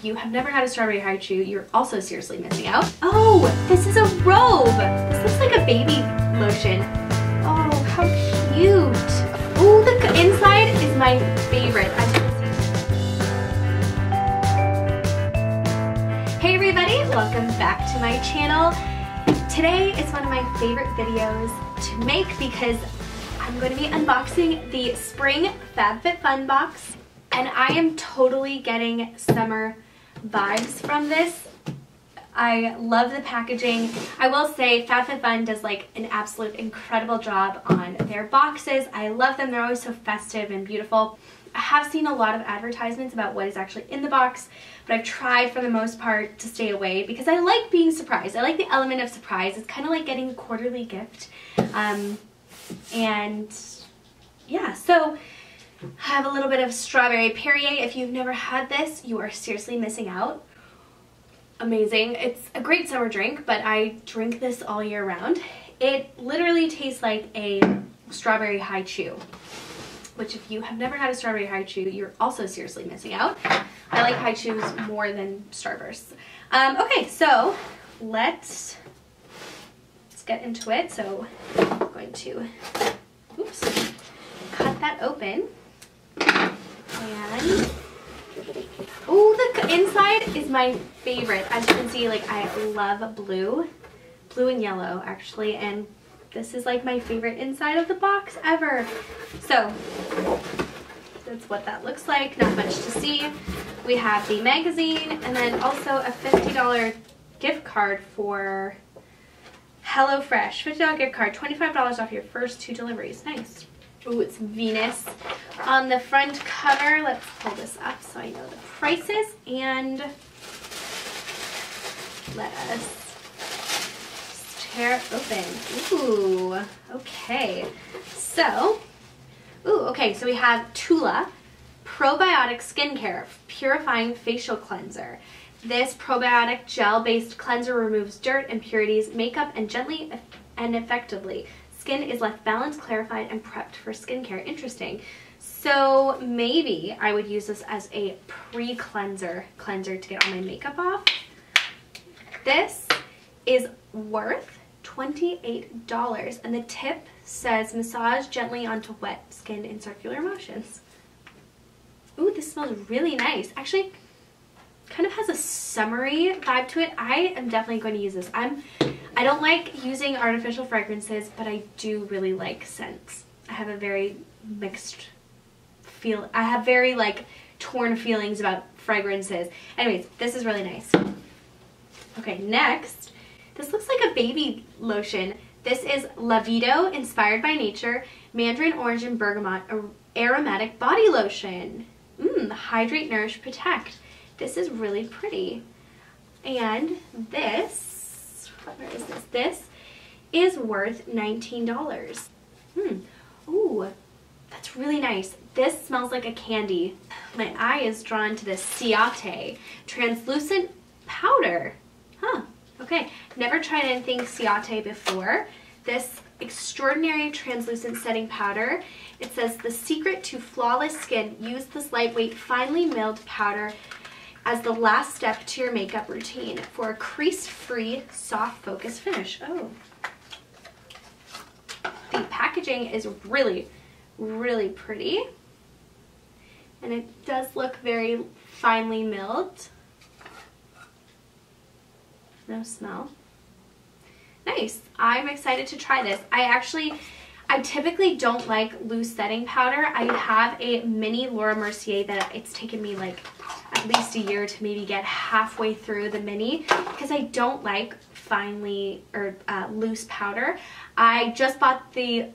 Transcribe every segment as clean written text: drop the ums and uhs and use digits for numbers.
you have never had a strawberry haichu, you're also seriously missing out. Oh, this is a robe. This looks like a baby lotion. Oh, how cute. Oh, the inside is my favorite. As you can see. Hey everybody, welcome back to my channel. Today is one of my favorite videos to make because I'm going to be unboxing the spring FABFITFUN box. And I am totally getting summer vibes from this. I love the packaging. I will say FABFITFUN does like an absolute incredible job on their boxes. I love them. They're always so festive and beautiful. I have seen a lot of advertisements about what is actually in the box, but I've tried for the most part to stay away because I like being surprised. I like the element of surprise. It's kind of like getting a quarterly gift. And yeah, so I have a little bit of strawberry Perrier. If you've never had this, you are seriously missing out. Amazing. It's a great summer drink, but I drink this all year round. It literally tastes like a strawberry haichu, which if you have never had a strawberry haichu, you're also seriously missing out. I like haichus more than Starbursts. Okay, so let's get into it. So I'm going to, oops, cut that open. And oh, the inside is my favorite. As you can see, like I love blue and yellow actually, and this is like my favorite inside of the box ever. So that's what that looks like. Not much to see. We have the magazine and then also a $50 gift card for HelloFresh. $50 gift card, $25 off your first 2 deliveries. Nice. Ooh, it's Venus on the front cover. Let's pull this up so I know the prices, and let us tear it open. Ooh, okay. So, okay, so we have Tula Probiotic Skincare Purifying Facial Cleanser. This probiotic gel-based cleanser removes dirt, impurities, makeup, and gently and effectively. Skin is left balanced, clarified, and prepped for skincare. Interesting. So maybe I would use this as a pre-cleanser to get all my makeup off. This is worth $28, and the tip says massage gently onto wet skin in circular motions. Ooh, this smells really nice. Actually, kind of has a summery vibe to it. I am definitely going to use this. I don't like using artificial fragrances, but I do really like scents. I have a very mixed feel. I have very like torn feelings about fragrances. Anyways, this is really nice. Okay, next, this looks like a baby lotion. This is Lavido Inspired by Nature Mandarin Orange and Bergamot Aromatic Body Lotion. Hydrate, Nourish, Protect. This is really pretty. And this, where is this? This is worth $19. Ooh, that's really nice. This smells like a candy. My eye is drawn to this Ciate translucent powder. Huh, okay. Never tried anything Ciate before. This extraordinary translucent setting powder. It says the secret to flawless skin. Use this lightweight, finely milled powder as the last step to your makeup routine for a crease-free, soft, focused finish. Oh. The packaging is really, really pretty. And it does look very finely milled. No smell. Nice. I'm excited to try this. I typically don't like loose setting powder. I have a mini Laura Mercier that it's taken me like at least a year to maybe get halfway through the mini because I don't like finely or loose powder. I just bought the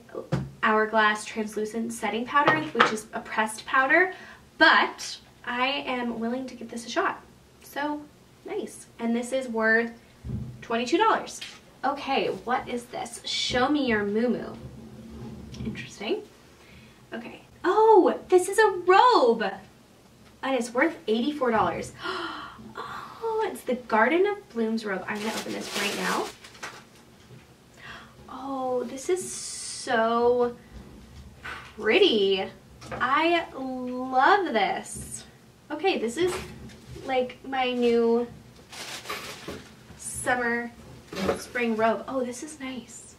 Hourglass translucent setting powder, which is a pressed powder, but I am willing to give this a shot. So nice. And this is worth $22. Okay, what is this? Show me your moo-moo. Interesting. Okay. Oh, this is a robe. And it's worth $84. Oh, it's the Garden of Blooms robe. I'm going to open this right now. Oh, this is so pretty. I love this. Okay, this is like my new summer spring robe. Oh, this is nice.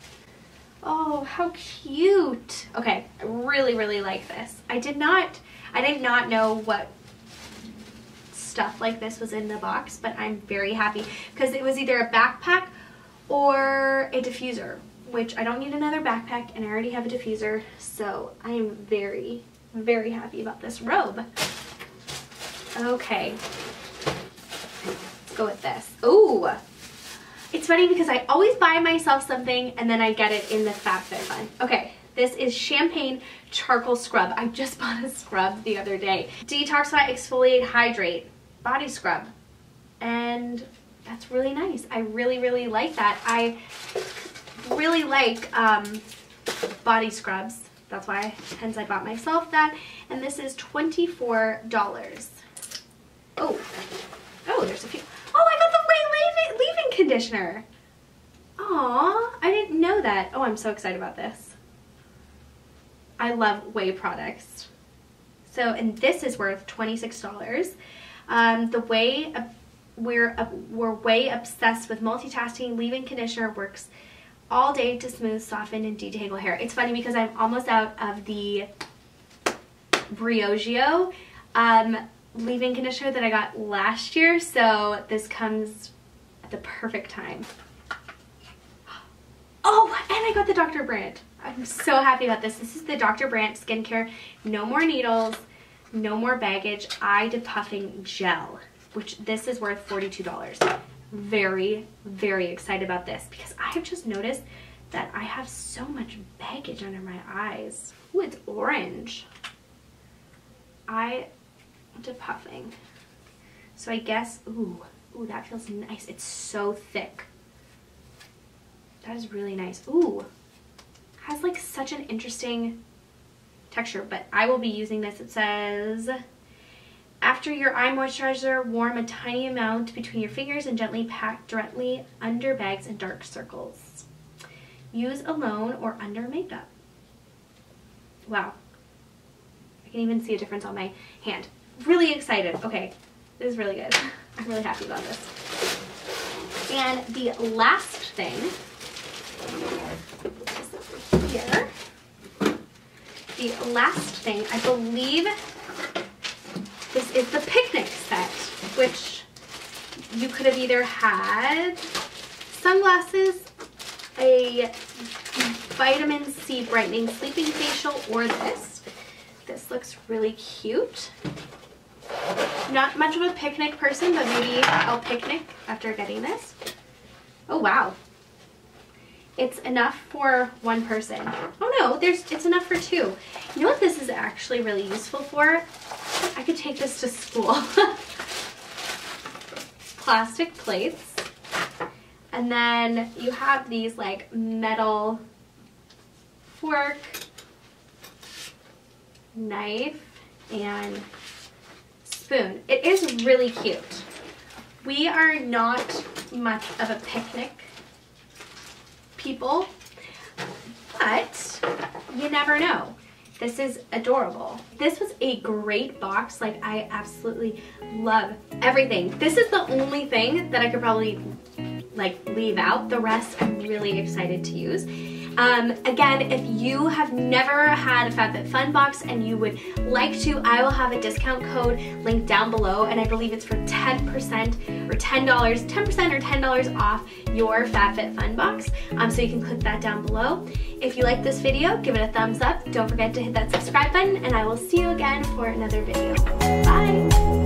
Oh, how cute. Okay, I really, really like this. I did not know what stuff like this was in the box, but I'm very happy because it was either a backpack or a diffuser, which I don't need another backpack and I already have a diffuser, so I am very, very happy about this robe. Okay, let's go with this. Ooh, it's funny because I always buy myself something and then I get it in the FABFITFUN. Okay, this is Champagne Charcoal Scrub. I just bought a scrub the other day. Detoxify, Exfoliate, Hydrate Body Scrub. And that's really nice. I really, really like that. I really like body scrubs. That's why, hence I bought myself that. And this is $24. Oh, there's a few. Oh, I got the Way leave-in conditioner. Aw, I didn't know that. Oh, I'm so excited about this. I love Way products. So, and this is worth $26. The Way, we're Way obsessed with multitasking. Leave-in conditioner works all day to smooth, soften, and detangle hair. It's funny because I'm almost out of the Briogeo leave-in conditioner that I got last year, so this comes at the perfect time. Oh, and I got the Dr. Brandt. I'm so happy about this. This is the Dr. Brandt Skincare No More Needles, No More Baggage Eye Depuffing Gel, which this is worth $42. Very, very excited about this because I have just noticed that I have so much baggage under my eyes. Ooh, it's orange. Eye depuffing. So I guess, ooh, that feels nice. It's so thick. That is really nice. Ooh, has like such an interesting texture, but I will be using this. It says, after your eye moisturizer, warm a tiny amount between your fingers and gently pack directly under bags and dark circles. Use alone or under makeup. Wow. I can even see a difference on my hand. Really excited. Okay, this is really good. I'm really happy about this. And the last thing is here. The last thing, I believe this is the picnic set, which you could have either had sunglasses, a vitamin C brightening sleeping facial, or this. This looks really cute. Not much of a picnic person, but maybe I'll picnic after getting this. Oh wow. It's enough for one person. Oh no, it's enough for two. You know what this is actually really useful for? I could take this to school. Plastic plates. And then you have these like metal fork, knife, and spoon. It is really cute. We are not much of a picnic people, but you never know. This is adorable. This was a great box. Like, I absolutely love everything. This is the only thing that I could probably like leave out. The rest I'm really excited to use. Again, if you have never had a FABFITFUN box and you would like to, I will have a discount code linked down below, and I believe it's for 10% or $10, 10% or $10 off your FABFITFUN box. So you can click that down below. If you like this video, give it a thumbs up. Don't forget to hit that subscribe button, and I will see you again for another video. Bye!